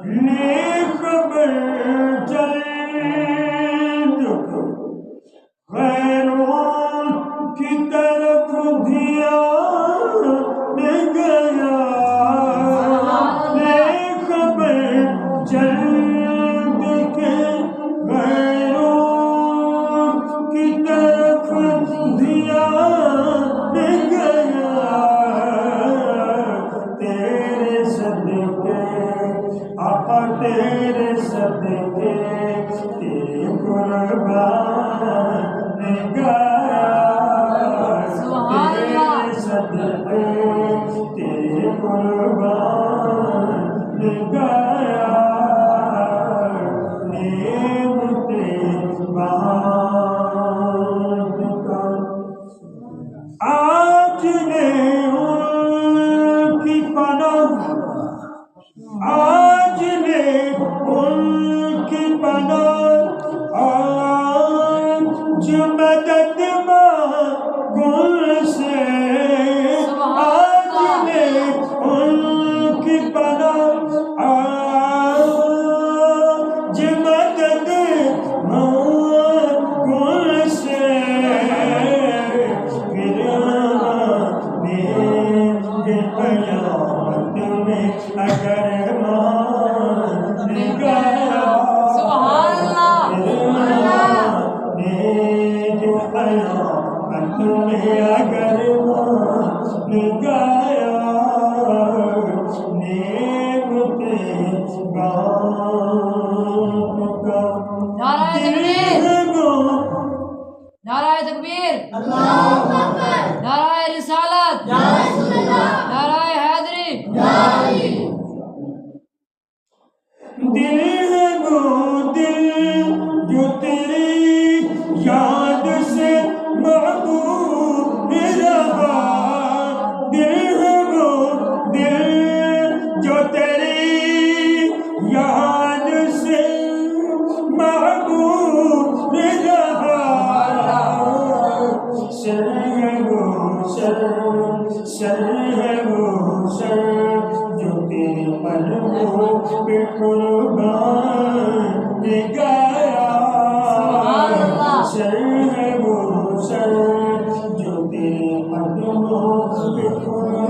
نیک خبر چل غیروں کی طرف دھیان گیا نیک خبر چل کے غیروں کی طرف دھیان گیا تیرے صدقے آقا تیرے صدقے تیرے قربان گیا تیرے صدقے تیرے قربان گیا نعمت بہار کا آج نے ان کی پناہ آج نے ان کی پناہ آج مدد مانگوں سے آج نے ان کی پناہ آج مدد مانگوں سے پھر میرے قیامت میں اگر مان گیا سبحان اللہ میرے قیامت میں اگر مان گیا نعمت بام کا نعرہ تکبیر نعرہ تکبیر نعرہ رسالت نعرہ حیدری دل ہے وہ دل جو تیری یاد سے محبوب رہا دل ہے وہ دل جو تیری یاد سے محبوب رہا سر ہے وہ سر ہے وہ سر جو تیرے قلبوں پہ قربان گیا سر ہے وہ سر جو تیرے قدموں پہ قربان